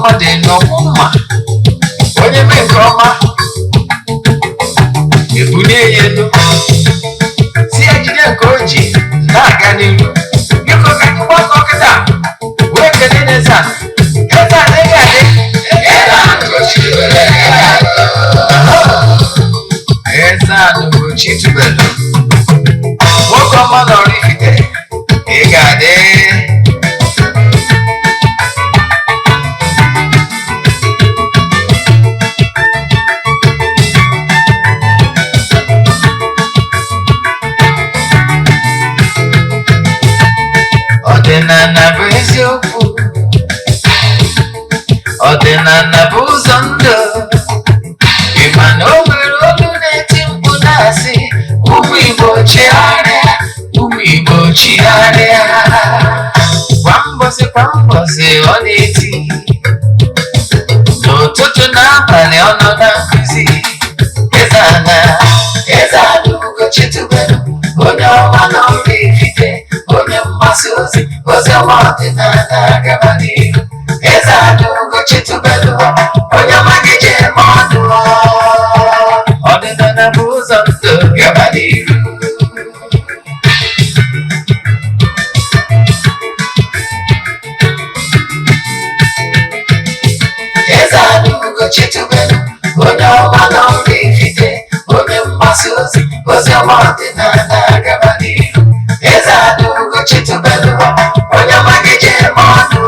ọma dị n'ọmụma onye mee nke ọma ebulie ya elu si ya jide nke o ji na-aga n'ihu biko ka anyị gbakọ kịta wee kelee Eze-Ana Eze-Ana ị ga-adị Eze-Ana ugochitubelu nwoke ọma na oraifite ị ga-adị ọdịnala bụ eziokwu ọdịnala bụ ụzọ ndụ ịma na o nwere olu na-eti mkpu na-asị ụmụ Igbo chigharịa ụmụ Igbo chigharịa kwa mbọsị ọ na-eti n'ụtụtụ n'abalị ọ nọ na nkụzi Eze-Ana ugochitubelu onye ọma na oraifite onye mgbasa ozi ọma ọdịnala gaba n'ihu Eze-Ana ugochitubelu onye ọma gị ji eme ọnụ ọdịnala bụ ụzọ ndụ gaba n'ihu Eze-Ana ugochitubelu onye ọma na oraifite onye mgbasa ozi ọma ọdịnala gaba n'ihu Eze-Ana ugochitubelu onye ọma gị ji eme ọnụ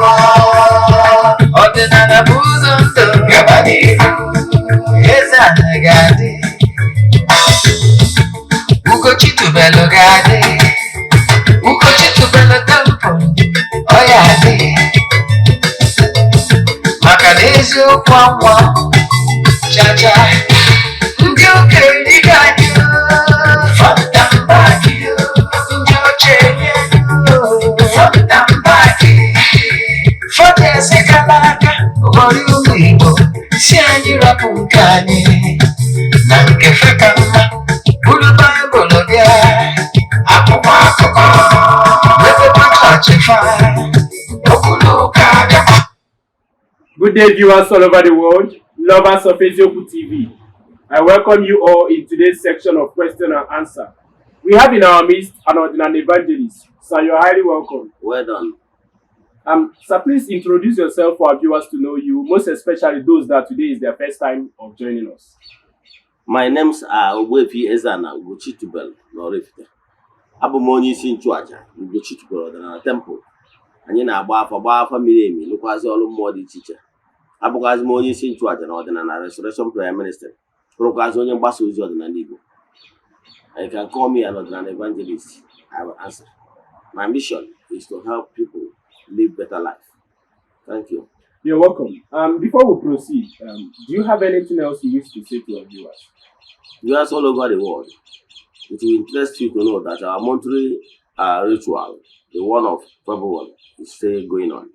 ọdịnala bụ ụzọ ndụ gaba n'ihu Eze-Ana ga-adị ugochitubelu ga-adị ugochitubelu tempo ọ ya adị maka na eziokwu anwa chacha ndị okenye ga-adị fọdambaki ndị ochie fọdambaki fọdụ esekala aka ụbọrị ụmụ Igbo si anyị rapụ nke anyị na nke feka mma bụrụ Baịbụl bịa akwụkwọ akụkọ wepụta chọọchị fa okwu ụka abịa. Good day, viewers all over the world, lovers of Eze-Ana TV. I welcome you all in today's section of question and answer. We have in our midst an ordinary evangelist, so you're highly welcome. Well done. Sir, please introduce yourself for our viewers to know you, most especially those that today is their first time of joining us. My names are Ogbuefi Eze-Ana ugochitubelu na oraifite. Abụ m onye isi nchụaja ugochitubelu ọdịnala temple. Anyị na-agba afa miri emi lụkwazị ọrụ mmụọ dị iche iche. Abụkwazị m onye isi nchụaja na ọdịnala Restoration Prayer Ministry. Bụrụkwazị onye mgbasa ozi ọdịnala Igbo. You can call me an ordinary evangelist. I will answer. My mission is to help people live better life. Thank you. You're welcome. Before we proceed, do you have anything else you wish to say to our viewers? Viewers all over the world, it will interest you to know that our monthly ritual, the one of February, is still going on.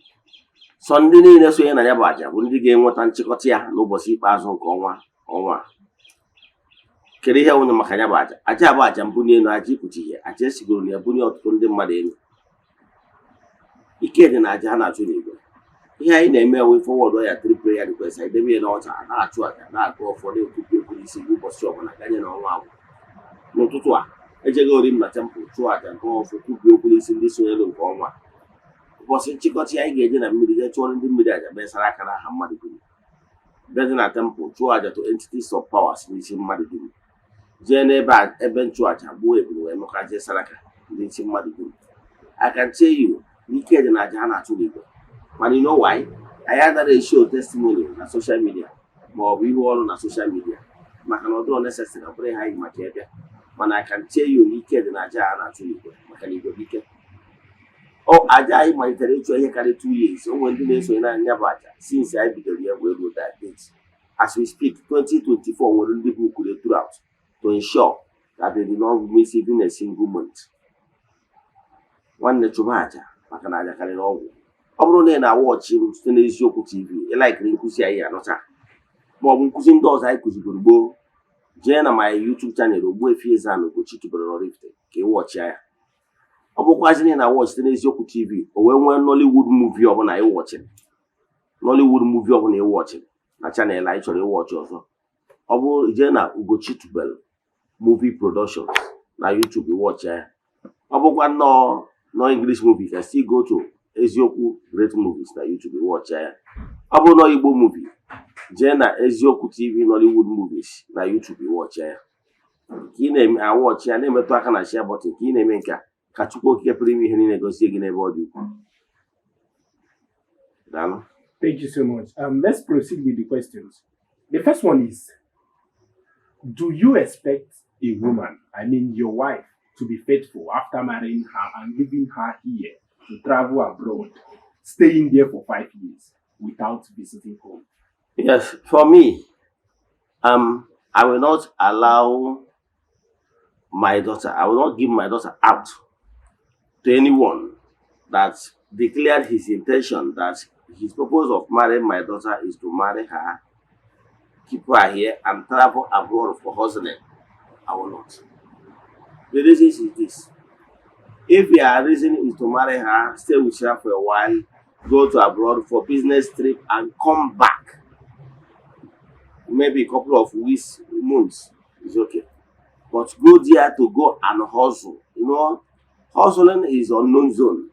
Sunday niile so na ya bụ aja bụ ndị ga-enweta nchịkọta ya n'ụbọchị ikpeazụ nke ọnwa. Kedu ihe onye maka ya bụ aja? Aja bụ aja mbunye elu, aja ikpuchi ihe, aja esigoro na ya bunye ọtụtụ ndị mmadụ elu. Ike dị na aja ha na-achụ n'igwe. Ihe anyị na-eme we forward ya 3 prayer request, anyị debe ya n'ọta na-achụ aja na-akụ ụfọdụ okpukpe polisi ụbọchị ọbụla ganye n'ọnwa ahụ. N'ụtụtụ a ejeghi orim na temple chụọ aja nke ọfụ kwubie polisi ndị sonyere nke ọnwa. Ụbọchị nchịkọta ya anyị ga-eje na mmiri jee chụọrọ ndị mmiri aja besara aka n'aha mmadụ dum. Bịa dị na temple chụọ aja to entities of powers n'isi mmadụ dum. Jee n'ebe nchụaja gbuo ebulu wee maka jee saraka ndị isi mmadụ dum. I can tell you, n'ike dị na aja ha na-achụ n'igwe. Mana you know why? I anaghị show testimony na social media ma ọ bụ ihu ọrụ na social media maka na ọ dịrọ necessary ọ bụrụ ihe anyị maka ebe. Mana I can tell you n'ike dị na aja ha na-achụ n'igwe maka na igwe bụ ike. Aja anyị malitere ịchụ ihe karịa 2 years. O nwere ndị na-esonye na anya bụ aja since anyị bidoro ya wee ruo that date. As we speak, 2024 nwere ndị bụ kwuru throughout to ensure that they did not miss even a single month. Nwanne chụba aja maka na aja karịrị ọgwụ. Ọ bụrụ na ị na-awọchị m site n'Eziokwu TV, ị laikiri nkụzi anyị anọcha ma ọ bụ nkụzi ndị ọzọ anyị kụzigoro gboo, jee na my YouTube channel Ogbuefi Eze-Ana ugochitubelu na oraifite ka ị wọchịa ya. Ọ bụkwazị na ị na-awọchị site n'Eziokwu TV, o wee nwee Nollywood movie ọbụla ị wọchịrị, Nollywood movie ọbụla ị watching na channel anyị chọrọ ịwatch ọzọ. Ọ bụrụ ije na Ugochitubelu movie productions na YouTube watch ya. Ọ bụkwa no English movie, can still go to Eziokwu Great Movies na YouTube watch ya. Ọ bụrụ no Igbo movie, jee na Eziokwu TV Nollywood Movies na YouTube watch ya. Ka ị na-eme watch ya na-emetụ aka na share button, ka ị na-eme nke a ka Chukwu Okike pụrụ ime ihe niile gozie gị n'ebe ọ dị ukwuu. Daalụ. Thank you so much. Let's proceed with the questions. The first one is, do you expect a woman, I mean your wife, to be faithful after marrying her and leaving her here to travel abroad, staying there for 5 years without visiting home? Yes, for me, I will not allow my daughter, I will not give my daughter out to anyone that declared his intention that his purpose of marrying my daughter is to marry her, keep her here, and travel abroad for hustling. I will not. The reason is this. If your reason is to marry her, stay with her for a while, go to abroad for business trip and come back, maybe a couple of weeks, months, is okay. But go there to go and hustle. You know, hustling is unknown zone.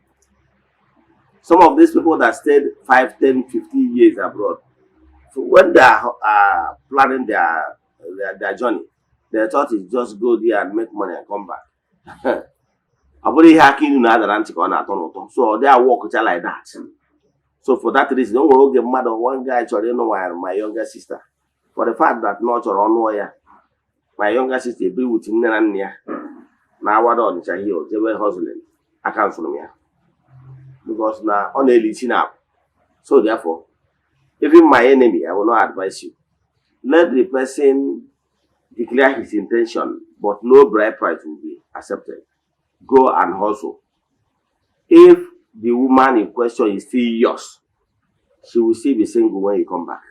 Some of these people that stayed 5, 10, 15 years abroad, so when they are planning their journey, their thought is just go there and make money and come back. So they are working like that. So for that reason, don't get mad of one guy, my younger sister. For the fact that not or my younger sister be with him near. Now what on they were hustling. I can't from here. Because now on a leading up. So therefore, even my enemy, I will not advise you. Let the person declare his intention, but no bride price will be accepted. Go and hustle. If the woman in question is still yours, she will still be single when you come back.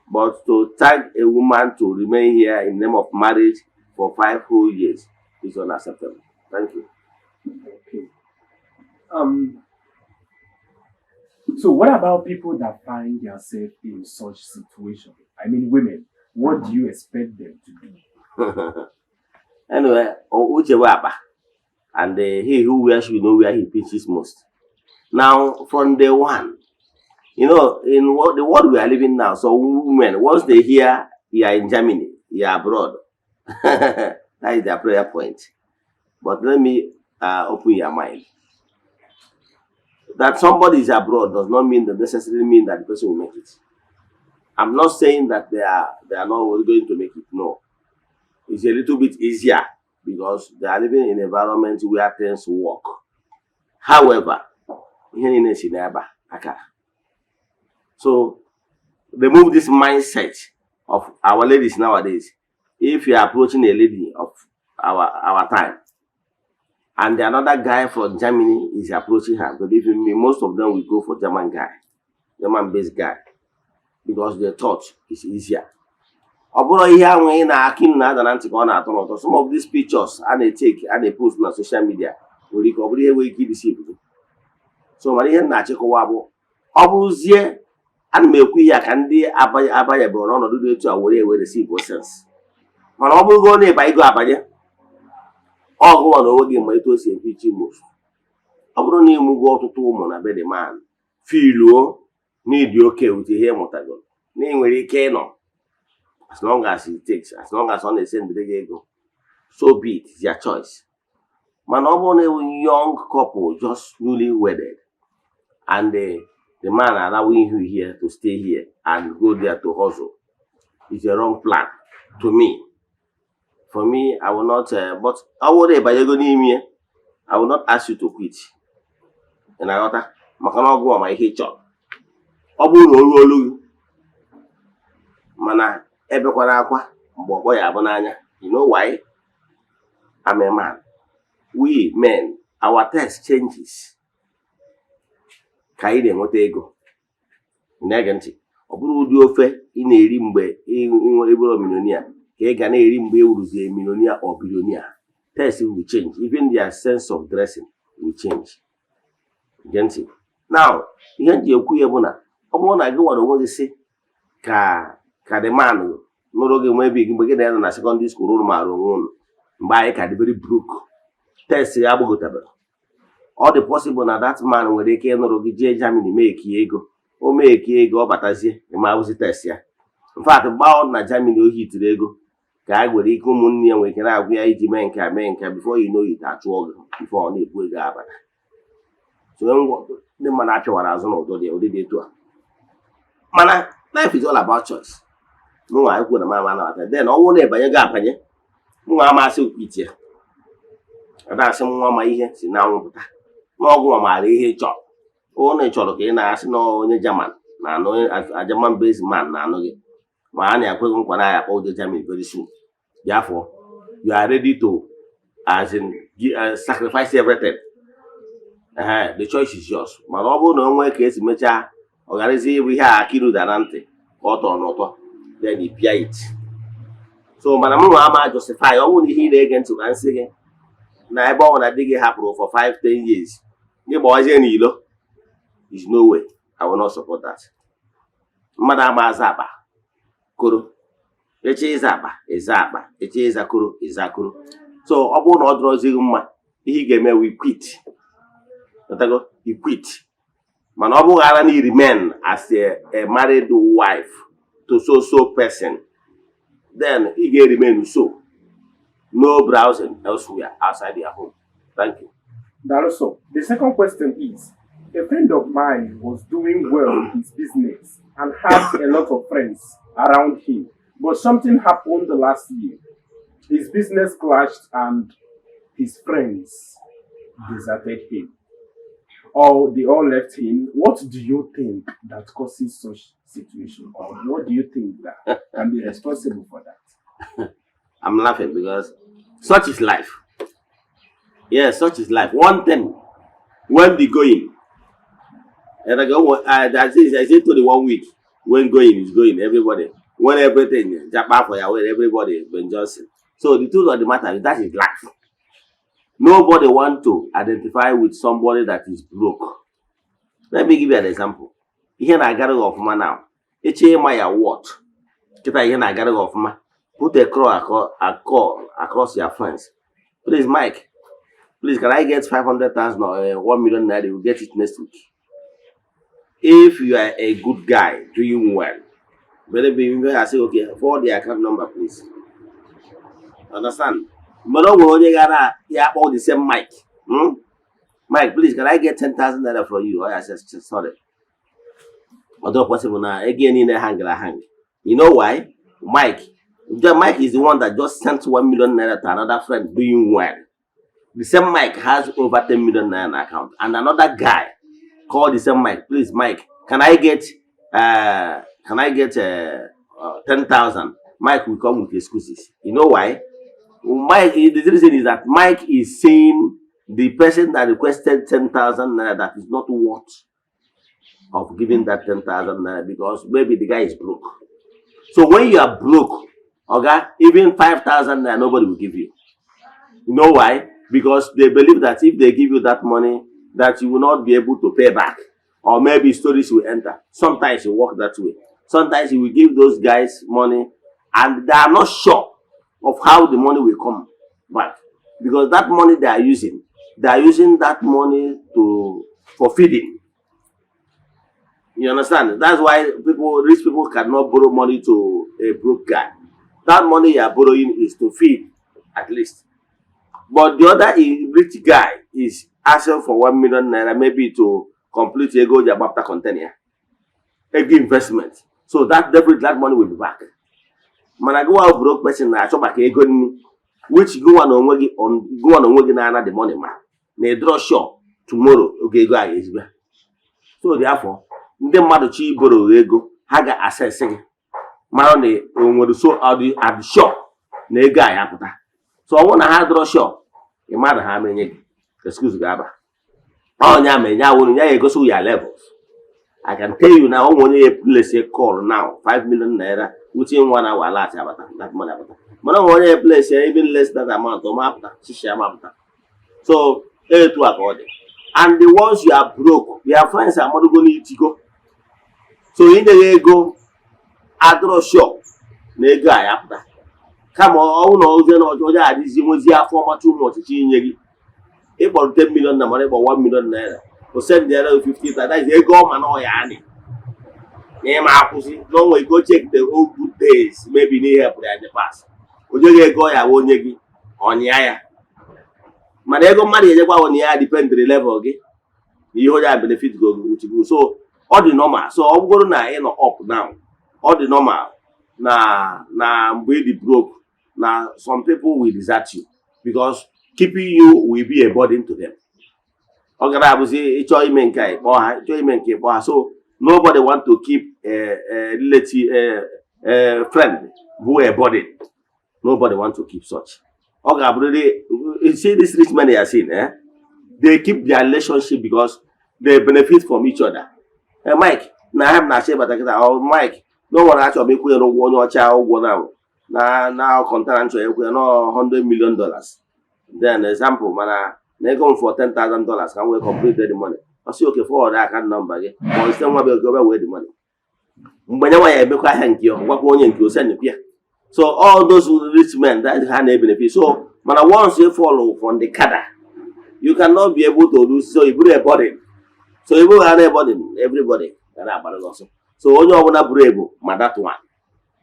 But to tag a woman to remain here in the name of marriage for 5 whole years is unacceptable. Thank you. Okay. So what about people that find themselves in such situation? I mean, women. What do you expect them to do? Anyway, and he who wears should know where he pinches most. Now, from day one, you know, in the world we are living now, so women, once they hear you are in Germany, you are abroad, that is their prayer point. But let me open your mind. That somebody is abroad does not necessarily mean that the person will make it. I'm not saying that they are not going to make it. No, it's a little bit easier because they are living in an environment where things work. However, so remove this mindset of our ladies nowadays. If you are approaching a lady of our time, and another guy from Germany is approaching her, believe me, most of them will go for German-based guy, because their thought is easier. Some of these pictures and they take and they post on social media will recover we keep the so Maria Nacheko Obuzie and Milkuya can be abayable on do to away where the sea sense. Man, I will go near by go abaye. All go on over game my toes and pitching moves. I will need to go to 2 months. I bet the man feel low, need you okay with the hair motagon. Name where he can on. As long as it takes, as long as on the same day go. So be it, it's your choice. Man, only a young couple just newly wedded, and the man allowing you here to stay here and go there to hustle is a wrong plan to me. For me, I will not, but I will not ask you to quit. And I got Makano go on my hate job. Mana ebekwara akwa mgbe ya bụ n'anya. You know why? I'm a man. We men, our taste changes. Ka anyị na-enweta ego. Na-ege ntị. Ọ bụrụ ụdị ofe ị na-eri mgbe ịbụrụ millionaire, ka ị ga na-eri mgbe ewuruzie millionaire or billionaire. Taste will change. Even their sense of dressing will change. Ge ntị. Now, ihe nji ekwu ya bụ na bụrụ na gị nwere onwe gị si ka the man nụrụ gị nwe ebe gị mgbe gị na ya nọ na secondary school ụnụ maara onwe ụnụ mgbe anyị ka dị very broke test ya agbagotabere ọ dị possible na that man nwere ike ịnụrụ gị jee Germany mee ego o mee ego ọ batazie ma awụzi test ya in fact mgbe ọ na Germany ohi tiri ego ka a nwere ike ụmụnne ya nwere ike na-agwụ ya iji mee nke before you know it achụọ gị before ọ na-ebu ego abata so ndị mmadụ apịawara azụ n'ụdị dị etu a mana life is all about choice nwa ekwu na mama na-abata then ọnwụ na-ebanye gị abanye nwa amasị okwitie ada-asị nwa ma ihe si na anwụpụta n'ọgwụ maara ihe ị chọrọ ụnụ chọrọ ka ị na-asị na onye German na anụ German based man na anụ gị ma a na-ekweghị nkwa na ya akpọ ụjọ Germany very soon therefore you are ready to as in sacrifice everything. The choice is yours. Mana ọ bụrụ na onwe ka esi mechaa ọ garazi ịbụ ihe a akiru da na ntị ka ọ tọrọ n'ụtọ then you pay it. So mana m nwa ama justify ọ bụrụ na ihe ị na-ege ntị na nsị gị na ebe ọ na di gị hapụrụ for 5-10 years gị gbawazie n'ilo is no way. I will not support that. Mmadụ ama aza akpa koro eche ịza akpa eze akpa eche ịza koro eze akoro. So ọ bụrụ na ọ dụrọzighị mma ihe ị ga-eme we quit. You quit. Man, ọ bụghara na remain as a married wife to so person, then you get remain so. No browsing elsewhere outside your home. Thank you. Also, the second question is, a friend of mine was doing well in his business and had a lot of friends around him, but something happened last year. His business clashed and his friends deserted him. Or they all left him. What do you think that causes such situation? Or what do you think that can be responsible for that? I'm laughing because such is life. Yes, such is life. One thing, when the going, and I go, I say to the 1 week, when going is going, everybody, when everything, Japan for your way, everybody, Ben Johnson. So the truth of the matter is that is life. Nobody want to identify with somebody that is broke. Let me give you an example. Here na gather of man now. Eche my what? Kita here na gather of man. Put a call across your friends. Please, Mike. Please, can I get 500,000 or 1 million naira? You will get it next week. If you are a good guy doing well, maybe I say okay. For the account number, please. Understand? But don't only got all the same Mike. Mike, please, can I get 10,000 naira from you? I said, sorry. Although possible now, again in a hang. You know why? Mike is the one that just sent 1 million naira to another friend doing well. The same Mike has over 10 million naira in account. And another guy called the same Mike, please, Mike, can I get 10,000? Mike will come with excuses. You know why? Mike, the reason is that Mike is saying the person that requested 10,000 naira that is not worth of giving that 10,000 naira because maybe the guy is broke. So when you are broke, okay, even 5,000 naira nobody will give you. You know why? Because they believe that if they give you that money, that you will not be able to pay back, or maybe stories will enter. Sometimes you work that way. Sometimes you will give those guys money, and they are not sure of how the money will come back, because that money they are using that money for feeding. You understand? That's why rich people cannot borrow money to a broke guy. That money you are borrowing is to feed, at least. But the other rich guy is asking for 1 million naira, maybe to complete a go Jabapta container, a good investment. So that definitely that money will be back. Man, I go out broke person na chop ego ni which go on onwegi na the money man. Na draw sure tomorrow okay go again. So therefore, ndị mmadụ chi borrow ego ha ga assess gị. Mara na onwere so at sure na ego a ya pụta. So ọ na ha draw sure, ị mara ha menye gị. Excuse ga aba. Onya menya wonu ya egosi your levels. I can tell you now, only a place a call now, 5 million naira, within 1 hour, that money. But only a place even less than that amount of mapta. So, to according. And the ones you are broke, your friends are not going to go. So inye ego adro sure na ego a ya pụta. Kama ọ na ozi na ọjọọ adịzi nwezi afọ ọma too much chi inye gị. Ịkpọrọ 10 million na mana ịkpọ 1 million naira. O send there 50,000. That is ego ọma na ọya anị. Na ịma akwụsị no way go check the old good days maybe n'ihe pụrụ ya in the past. Onye gị ego ya bụ onye gị ọnya ya. Mana ego mmadụ enyekwa ọnya ya depend the level gị. Ihe onye a benefit go uchigo. So ọ dị normal. So ọ bụrụ na ị nọ up now, ọ dị normal na mgbe ị dị broke. Now, some people will desert you because keeping you will be a burden to them. So nobody want to keep a relative, friend who a burden. Nobody want to keep such. You see this rich men they are seeing, they keep their relationship because they benefit from each other. Mike, now I have not said, but Mike, no one actually make one or child go now. Now content we know $100 million. Then example, man, they go for $10,000. Can we complete the money? I say okay for that kind number. But instead we go away the money. So all those rich men that have a benefit. So man, once you follow from the cadre, you cannot be able to do so. You put a burden. So you will have a burden. Everybody. So when you want to brave, man, that one.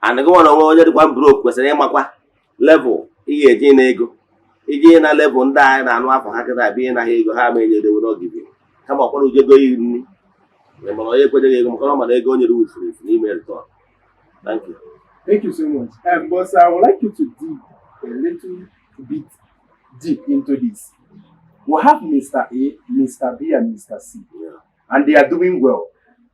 And go on onye dịkwa broke kwesịrị ịmakwa level ihe eji na ego iji na level ndị anyị na-anụ afọ ha kịta abịa na ha ego ha ma enyere ewu n'oge kama ọkwara ujego iri nri mana onye ekwenyeghị ego maka ọ mana ego nyere ufuru efu n'ime return. Thank you so much. But I would like you to dig a little bit deep into this. We have Mr. A, Mr. B, and Mr. C, and they are doing well.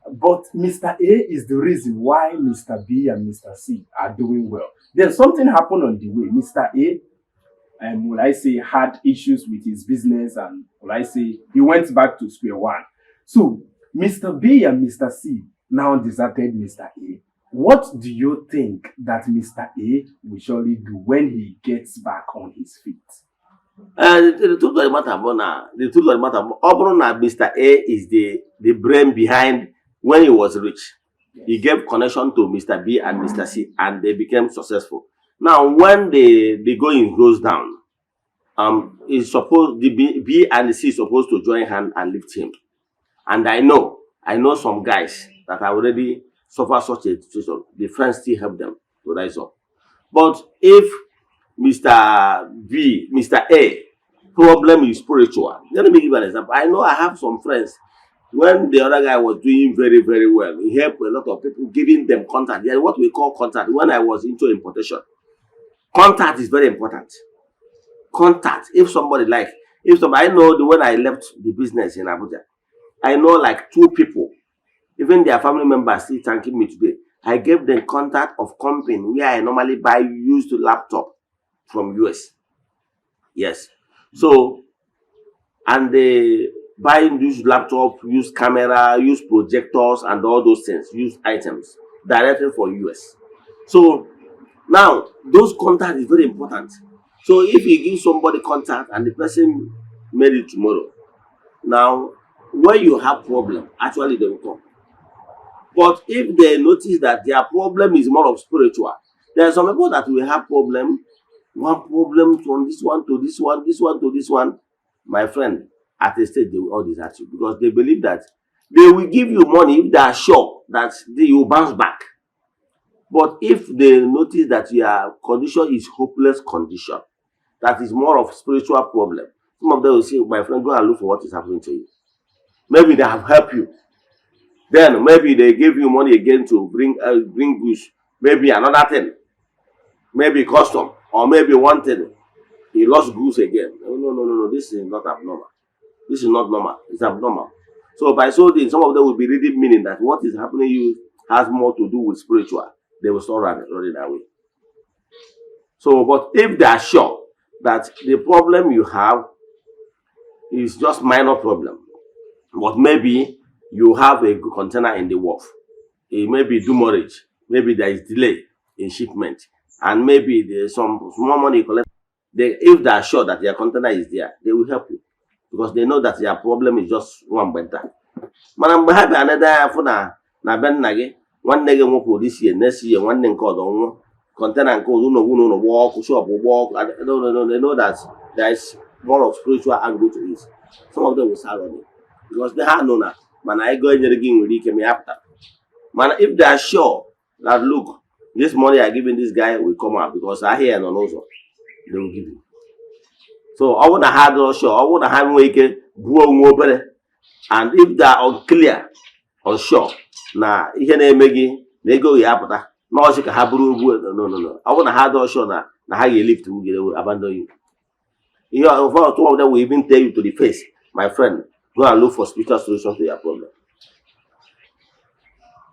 But Mr. A is the reason why Mr. B and Mr. C are doing well. Then something happened on the way. Mr. A, will I say, had issues with his business, and will I say, he went back to square one. So Mr. B and Mr. C now deserted Mr. A. What do you think that Mr. A will surely do when he gets back on his feet? The truth of the matter, Mr. A is the brain behind. When he was rich, he gave connection to Mr. B and Mr. C, and they became successful. Now, when the going goes down, it's supposed the B and the C is supposed to join hand and lift him. And I know some guys that have already suffered such a situation. The friends still help them to rise up. But if Mr. A problem is spiritual, let me give an example. I know I have some friends. When the other guy was doing very, very well, he helped a lot of people, giving them contact. Yeah, what we call contact. When I was into importation, contact is very important. Contact. If somebody I know when I left the business in Abuja, I know like 2 people, even their family members still thanking me today. I gave them contact of company where I normally buy used laptop from US. Yes. So, and they buying used laptop, used camera, used projectors, and all those things, used items directly for US. So now those contact is very important. So if you give somebody contact and the person made it tomorrow, now when you have problem, actually they will come. But if they notice that their problem is more of spiritual, there are some people that will have problem, one problem from this one to this one, this one to this one. My friend, at a stage they will all desert you because they believe that they will give you money if they are sure that you will bounce back. But if they notice that your condition is hopeless condition, that is more of spiritual problem, some of them will say, my friend, go and look for what is happening to you. Maybe they have helped you. Then maybe they give you money again to bring goods. Maybe another thing. Maybe custom. Or maybe one thing. He lost goods again. No. This is not abnormal. This is not normal. It's abnormal. So by so doing, some of them will be reading meaning that what is happening to you has more to do with spiritual. They will start running away. So, but if they are sure that the problem you have is just minor problem, but maybe you have a good container in the wharf, it may be demurrage, maybe there is delay in shipment, and maybe there's some small money you collect. If they are sure that their container is there, they will help you because they know that their problem is just one better. Manam happy another for na be nna gị nwanne gị nwụpụ this year next year nwanne nke ọzọ nwụọ container nke ọzọ ụlọ gbaa ọkụ shop gbaa ọkụ. They know that there is more of spiritual angle to it. Some of them will start running because they have known that mana I go enyere gị nwere ike ma ya pụta. Mana if they are sure that look, this money I giving this guy will come out because I hear no n'ụzọ, they will give you. So I want to have no sure, I want to have nwee ike buo onwe obere, and if they are unclear, unsure na ihe na-eme gị na ego ya apụta na ọchị ka ha bụrụ ogbu no. I want to have no sure na ha ga-elift you, they will abandon you. You know, two of them will even tell you to the face, my friend, go and look for spiritual solution to your problem.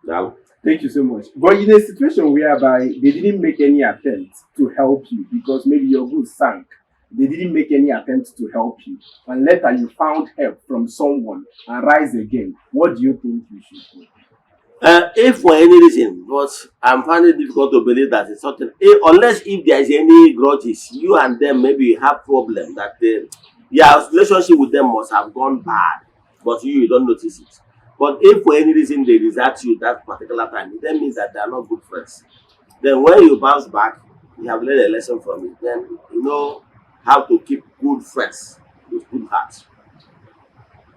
Now, Thank you so much. But in a situation whereby they didn't make any attempt to help you because maybe your goods sank, they didn't make any attempt to help you, and later you found help from someone and rise again, what do you think you should do? if for any reason, but I'm finding it difficult to believe that it's something, unless if there is any grudges, you and them maybe have problem that your relationship with them must have gone bad, but you don't notice it. But if for any reason they desert you that particular time, that means that they are not good friends. Then when you bounce back, you have learned a lesson from it. Then you know how to keep good friends with good hearts.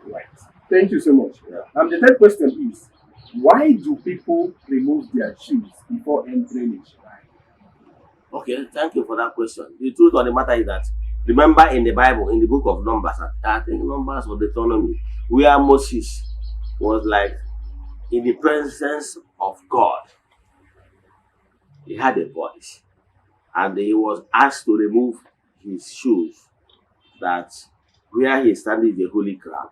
Right. Thank you so much. Yeah. The third question is, why do people remove their shoes before entering a shrine? Okay, thank you for that question. The truth of the matter is that, remember in the Bible, in the book of Numbers, I think Numbers or Deuteronomy, where Moses was like in the presence of God. He had a voice, and he was asked to remove his shoes, that where he standing is the holy ground.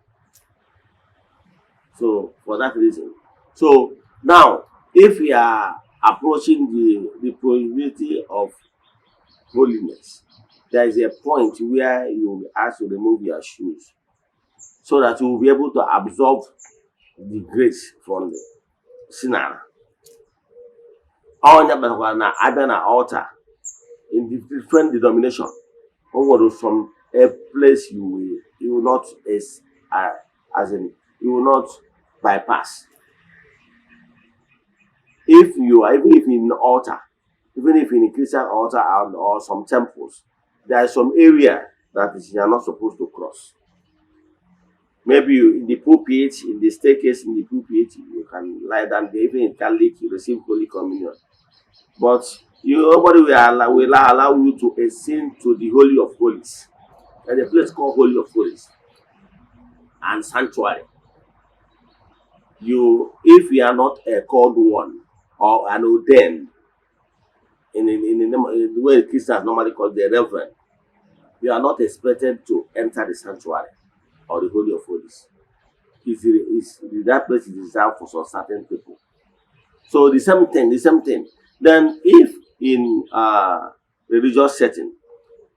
So for that reason. So now, if we are approaching the probability of holiness, there is a point where you will be asked to remove your shoes so that you will be able to absorb the grace from the sinner. All na other altar in the different denomination, or from a place you will not you will not bypass. If you are, even if in an altar, even if in a Christian altar or some temples, there is some area that you are not supposed to cross. Maybe in the pulpit, in the staircase, in the pulpit, you can lie down there. Even in Catholic, you receive Holy Communion. But nobody will allow you to ascend to the Holy of Holies. There's a place called Holy of Holies and Sanctuary. If you are not a called one or an ordained, in the way Christians normally call the reverend, you are not expected to enter the sanctuary or the Holy of Holies. That place is reserved for some certain people. So the same thing. Then if in religious setting,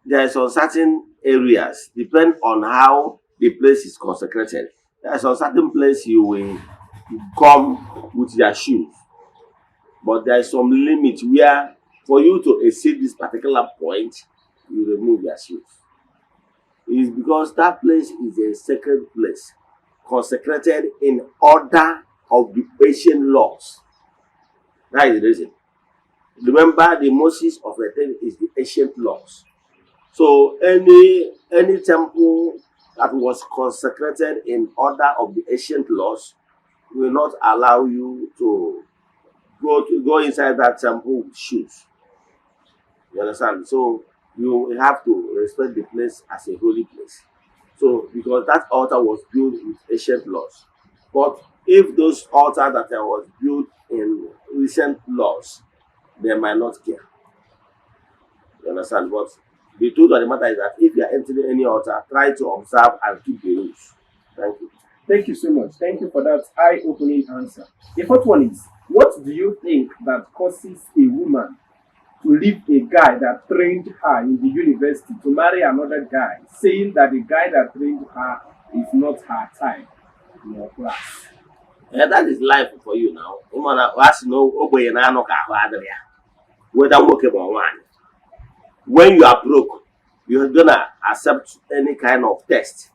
there are some certain areas, depend on how the place is consecrated. There are some certain place you will come with your shoes. But there is some limit where for you to exceed this particular point, you remove your shoes. It is because that place is a sacred place, consecrated in order of the ancient laws. That is the reason. Remember, the Moses of the thing is the ancient laws. So any temple that was consecrated in order of the ancient laws will not allow you to go inside that temple with shoes. You understand? So you have to respect the place as a holy place. So because that altar was built with ancient laws. But if those altars that was built in recent laws, they might not care. You understand? But the truth of the matter is that if you are entering any altar, try to observe and keep the rules. Thank you. Thank you so much. Thank you for that eye-opening answer. The fourth one is, what do you think that causes a woman to leave a guy that trained her in the university to marry another guy, saying that the guy that trained her is not her type in your class? Yeah, that is life for you now. Woman has to know whether workable one. When you are broke, you're gonna accept any kind of test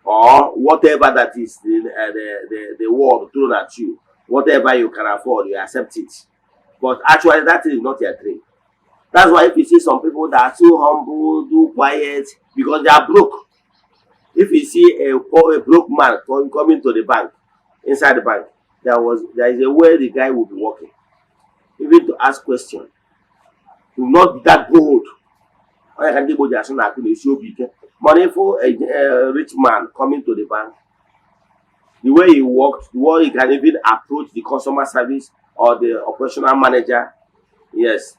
or whatever that is the world thrown at you. whatever you can afford, you accept it. But actually, that is not your dream. That's why if you see some people that are too humble, too quiet, because they are broke. If you see a broke man coming to the bank, inside the bank, there is a way the guy will be working, even to ask questions. He will not be that bold. Money for a rich man coming to the bank, the way he works, the way he can even approach the customer service or the operational manager, yes,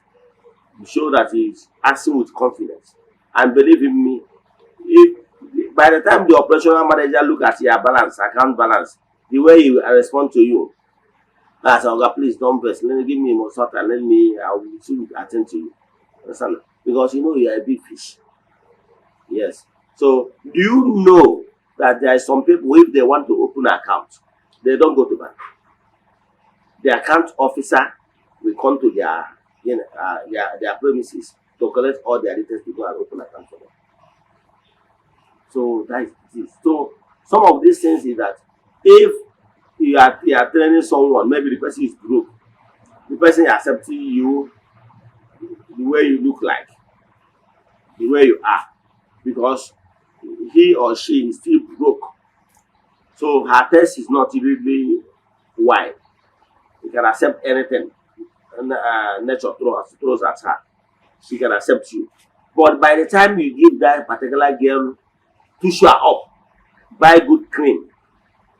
show that he's acting with confidence. And believe in me, if by the time the operational manager look at your balance, account balance, the way he will respond to you, as Oga, please don't press. Let me give me more salt and I will soon attend to you. Understand? Because you know you are a big fish. Yes. So do you know that there are some people, if they want to open an account, they don't go to bank. The account officer will come to their premises to collect all their details to go and open an account for them. So that is this. So some of these things is that if you are training someone, maybe the person is broke, the person is accepting you the way you look like, the way you are, because he or she is still broke. So her test is not really wide. You can accept anything nature throws at her. She can accept you. But by the time you give that particular girl, push her up, buy good cream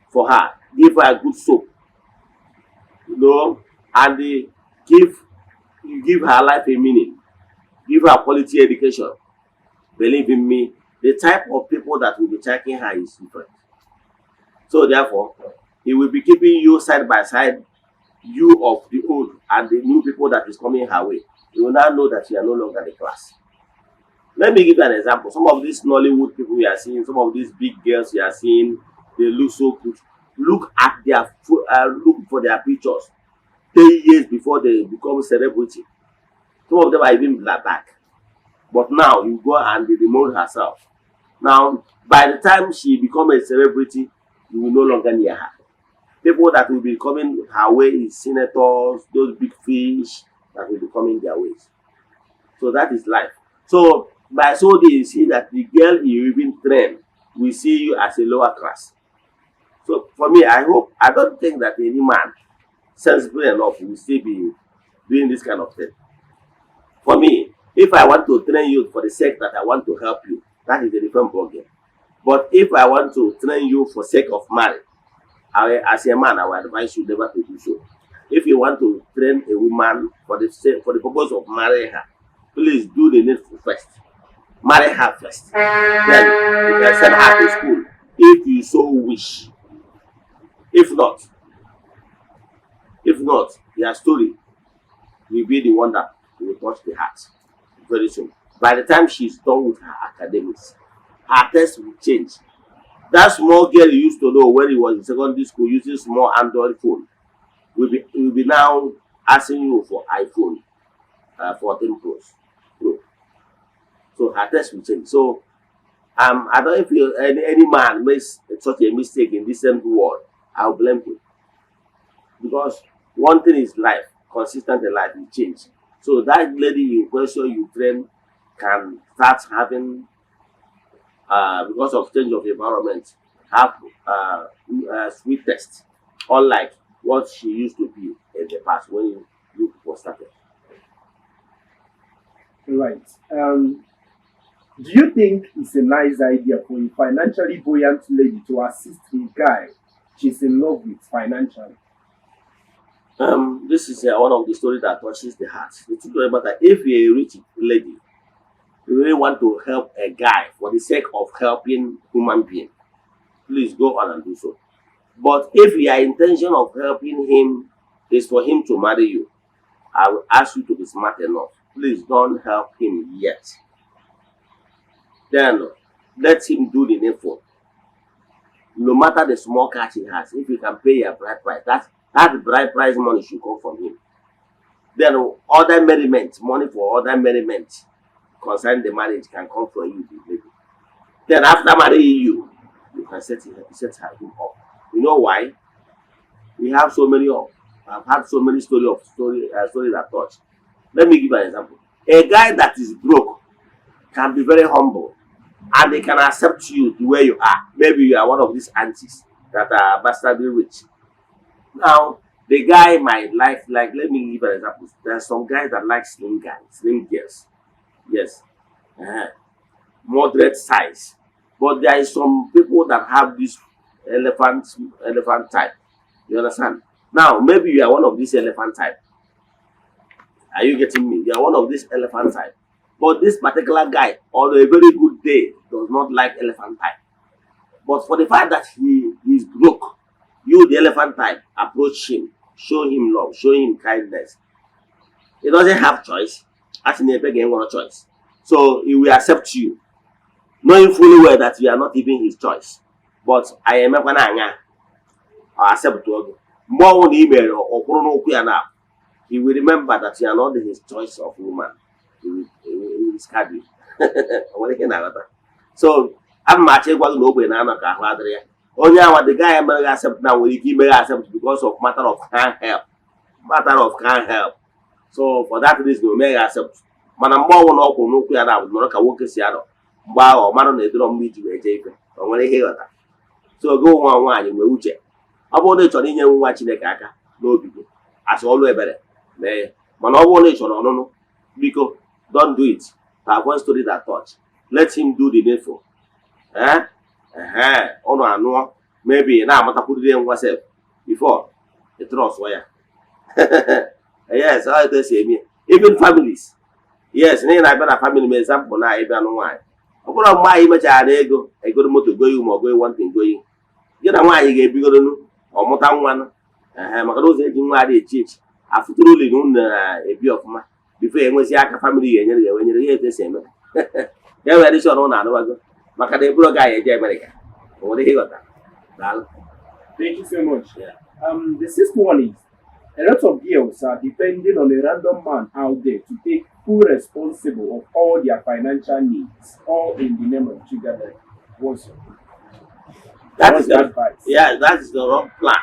for her, give her a good soap, and you give her life a meaning, give her quality education. Believe in me, the type of people that will be checking her is different. So therefore, he will be keeping you side by side, you of the old and the new people that is coming her way. You will now know that you are no longer the class. Let me give you an example. Some of these Nollywood people we are seeing, some of these big girls we are seeing, they look so good. Look at their look for their pictures 10 years before they become celebrity. Some of them are even black. But now you go and they remove herself. Now, by the time she becomes a celebrity, you will no longer near her. People that will be coming her way is senators, those big fish that will be coming their ways. So that is life. So by so they see that the girl you even train will see you as a lower class. So for me, I don't think that any man sensible enough will still be doing this kind of thing. For me, if I want to train you for the sake that I want to help you, that is a different problem. But if I want to train you for sake of marriage, as a man, I will advise you never to do so. If you want to train a woman for the purpose of marrying her, please do the needful first. Marry her first. Then you can send her to school if you so wish. If not, your story will be the one that will touch the heart very soon. By the time she's done with her academics, her test will change. That small girl you used to know when he was in secondary school using small Android phone will be now asking you for iPhone 14 Pro. So her test will change. So I don't feel any man makes such a mistake in this same world, I'll blame him. Because one thing is life, consistent in life will change. So that lady in question you train can start having because of change of environment, have sweet taste, unlike what she used to be in the past when you people started. Right. Do you think it's a nice idea for a financially buoyant lady to assist a guy she's in love with financially? This is one of the stories that touches the heart. The truth about that, if you're a rich lady, you really want to help a guy for the sake of helping human being, please go on and do so. But if your intention of helping him is for him to marry you, I will ask you to be smart enough. Please don't help him yet. Then let him do the needful. No matter the small cash he has, if you can pay a bride price, that bride price money should come from him. Then other merriment, money for other merriment concerning the marriage can come from you, the baby. Then after marrying you, you can set her up. You know why? We have so many of, I've had so many stories that touch. Let me give an example. A guy that is broke can be very humble and they can accept you the way you are. Maybe you are one of these aunties that are bastardly rich. Now, the guy might like, let me give an example. There are some guys that like slim girls. Yes. Moderate size. But there is some people that have this elephant type. You understand? Now, maybe you are one of these elephant type. Are you getting me? You are one of these elephant type. But this particular guy, on a very good day, does not like elephant type. But for the fact that he is broke, you, the elephant type, approach him, show him love, show him kindness. He doesn't have choice. As in a big game, one choice. So he will accept you, knowing fully well that you are not even his choice. But I am a banana. I accept to more on email or now. He will remember that you are not his choice of woman. He will discard you. So I'm matching what no way now. Only the guy may accept now will he may accept because of matter of can't help. So for that reason, we may accept. Manambo will not know who are out, Morocco work as Seattle. Bow or Maron, they don't meet you a jacob. Or when they hear that. So go one in Wuche. About the Chonian watching the caca, no people. As always better. Nay, Manobo nation or no, because don't do it. That one story that touch. Let him do the needful. Oh no, maybe now I'm put it in myself before the trust wire. Yes, I say me. Even families. Yes, then I better family me example now, even why. Upon my image, I go to motor going or going one thing going. You know why you get bigger or more than one. Macadose aging why they teach. After truly known a bit of my before I was a family and when you hear the same. There were this on another. Macadabro guy in America. What do you got that? Thank you so much. Yeah. The sixth one is a lot of girls are depending on a random man out there to take full responsible of all their financial needs, all in the name of sugar. That is the advice. Yeah, that is the wrong plan.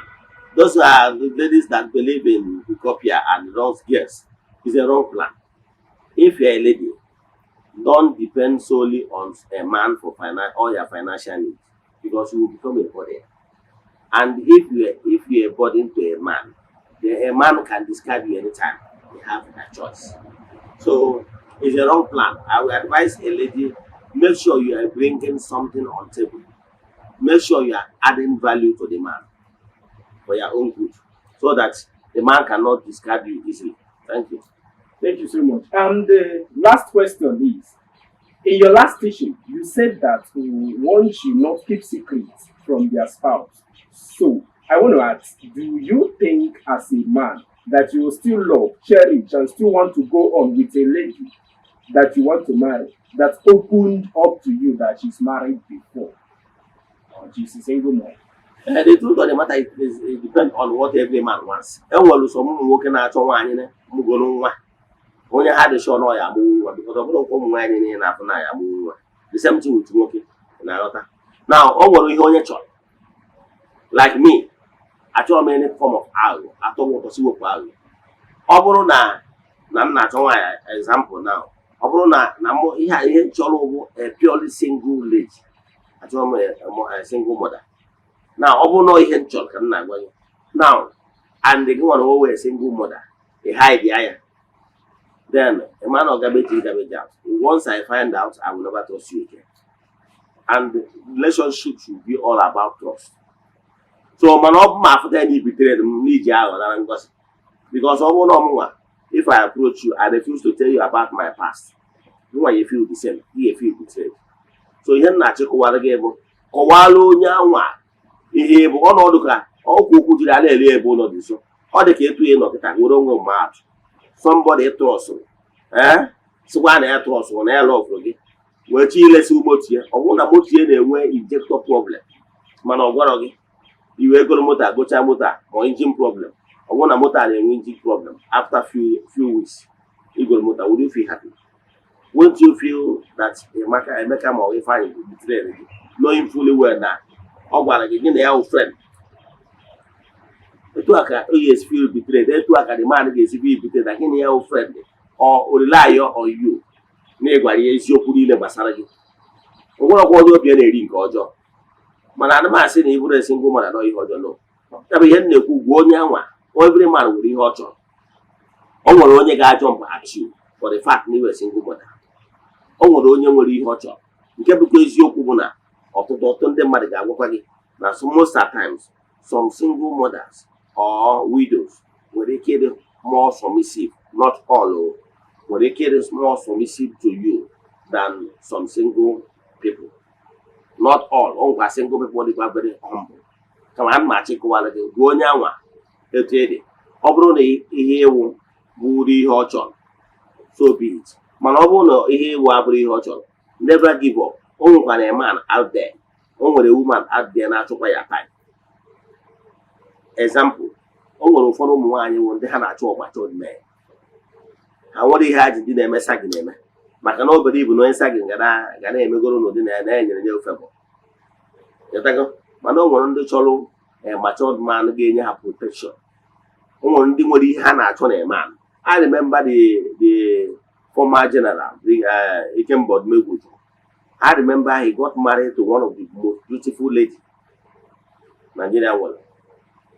Those are the ladies that believe in utopia and those girls. It's a wrong plan. If you're a lady, don't depend solely on a man for all your financial needs because you will become a burden. And if you're a burden to a man, then a man can discard you anytime. They have that choice. So it's a wrong plan. I will advise a lady, make sure you are bringing something on table. Make sure you are adding value to the man for your own good, so that the man cannot discard you easily. Thank you. Thank you so much. And the last question is, in your last teaching, you said that one should not keep secrets from their spouse. So I want to ask, do you think as a man that you will still love, cherish, and still want to go on with a lady that you want to marry, that opened up to you that she's married before, or she's a single man? The truth of the matter is it depends on what every man wants. And while some working out on one, when you had a show, no, I move because of no wine in the same thing with working. Now, all you on your choice. Like me, I told me any form of arrow. I told what to see what arrow. Oboro na I'm not an example now. Oboro na he had a purely single lady. I told me a single mother. Now, no hen chol can not go. Now, and they go on over a single mother, they hide the iron. Then a man of garbage out. Once I find out, I will never trust you again. And relationship should be all about trust. So, man, of my after any betrayed me, because if I approach you, I refuse to tell you about my past. You want you feel the same, you feel betrayed. So, you're not a Kowalo Nyawa. Ihe bụ ọnọdụ ka ọkụ okwu jiri ala ele ebe ụlọ dị so ọ dị ka etu ị nọkịta nwere onwe mmadụ somebody trust sịkwa na ya trust na ya lọfụrụ gị wee chi ilesi moto ya ọ bụrụ na moto ya na-enwe injector problem mana ọ gwara gị iwe egoro moto agụcha moto ma engine problem ọ bụrụ na moto a na-enwe engine problem after few weeks igoro moto would you feel happy? Won't you feel that Emeka ma ọ Ifeanyi betrayed gị knowing fully well that ọ gwara gị na ya wụ friend etu aka o yes feel betrayed, etu aka the man ga-esi feel betrayed, na gịnị ya friend or rely on you na ịgwara ya eziokwu niile gbasara gị. O nwere ọgwụ ọjọọ obi na-eri nke ọjọọ, mana ana m asị na ị bụrụ single mother nọ ihe ọjọọ no. Ya bụ ihe m na-ekwu, gwa onye anwa, every man nwere ihe ọ chọrọ. O nwere onye ga-ajọ mba at you for the fact na ị were single mother. O nwere onye nwere ihe ọ chọrọ. Nke bụkwa eziokwu bụ na ọtụtụ ndị mmadụ ga-agwakwa gị na most at times some single mothers or widows nwere ike ịdị more submissive, not all, nwere ike ịdị more submissive to you than some single people. Not all. O nwekwa single people dịkwa very humble. Kama a na-achịkọwara gị, gwa onye anwa etu ịdị. Ọ bụrụ na ihe ewu bụrụ ihe ọ chọrọ, so be it. Mana ọ bụrụ na ihe ewu abụrụ ihe ọ chọrọ, never give up. O nwekwana a man out there, o nwere woman out there na-achụkwa ya time. Example, o nwere ụfọdụ ụmụ nwaanyị nwụ ndị ha na-achụ ọgbacha odime. Ha nwere ihe ha ji dị na-eme sagị na-eme, maka na obodo ibu na onye sagị ga na-emegoro n'ụdị na-enyere nye ofe bụ. Mana o nwere ndị chọrọ matured man ga-enye ha protection. O nwere ndị nwere ihe ha na-achọ na man. I remember the former general, Ikemba Ogbuefi. I remember he got married to one of the most beautiful ladies Nigeria was,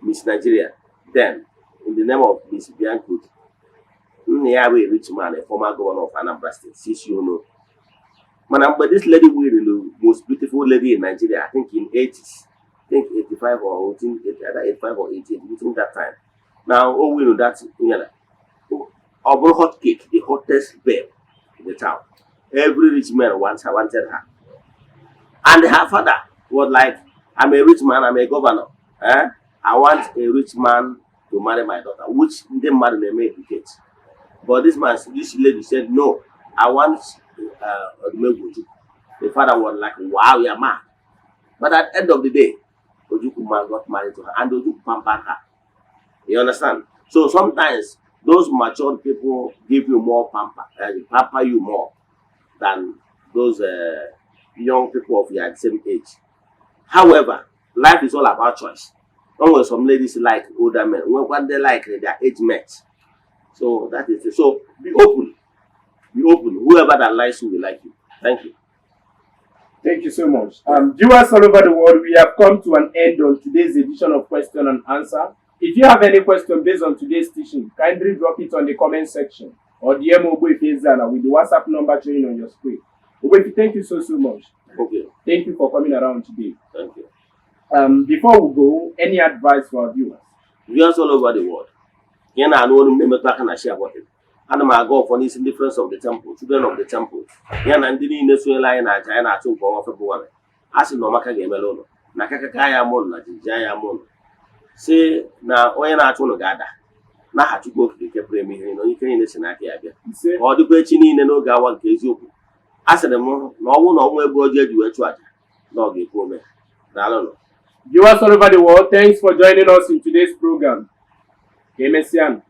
Miss Nigeria, then in the name of Miss Bianca. A rich man, a former governor of Anambra State, since you know. But this lady was the most beautiful lady in Nigeria, I think in 80s, I think 85 or 18, either 85 or 88, between that time. Now, all we know that, over hot cake, the hottest babe in the town. Every rich man wanted her. And her father was like, I'm a rich man, I'm a governor. I want a rich man to marry my daughter, which they marry they may educate. But this lady said, no, I want Ogbuefi. The father was like, wow, you're mad. But at the end of the day, Ojukwu man got married to her and Ojukwu pampered her. You understand? So sometimes those mature people give you more pamper you more than those young people of your same age. However, life is all about choice. Always some ladies like older men, when they like their age mates. So that is it. So be open. Be open. Whoever that likes you will like you. Thank you. Thank you so much. Viewers all over the world, we have come to an end on today's edition of Question and Answer. If you have any question based on today's teaching, kindly drop it on the comment section or DM Ogbuefi Eze-Ana with the WhatsApp number showing on your screen. Ogbuefi, thank you so much. Okay. Thank you for coming around today. Thank you. Before we go, any advice for our viewers? Viewers all over the world. You know, I know them share about it. And I go for this difference of the temple, children of the temple. You know, and the Nesue line at China to go off February. As in Nomaka game alone. Nakakaya mon, Jaya mon. Say now, when I told Gada. Now had to go to the Capremi, you can listen at the or the Bechini in no Gawan Kezu. As the no one on where Roger you were trying. No, give me. I don't know. Viewers all over the world, thanks for joining us in today's program. Ezeana.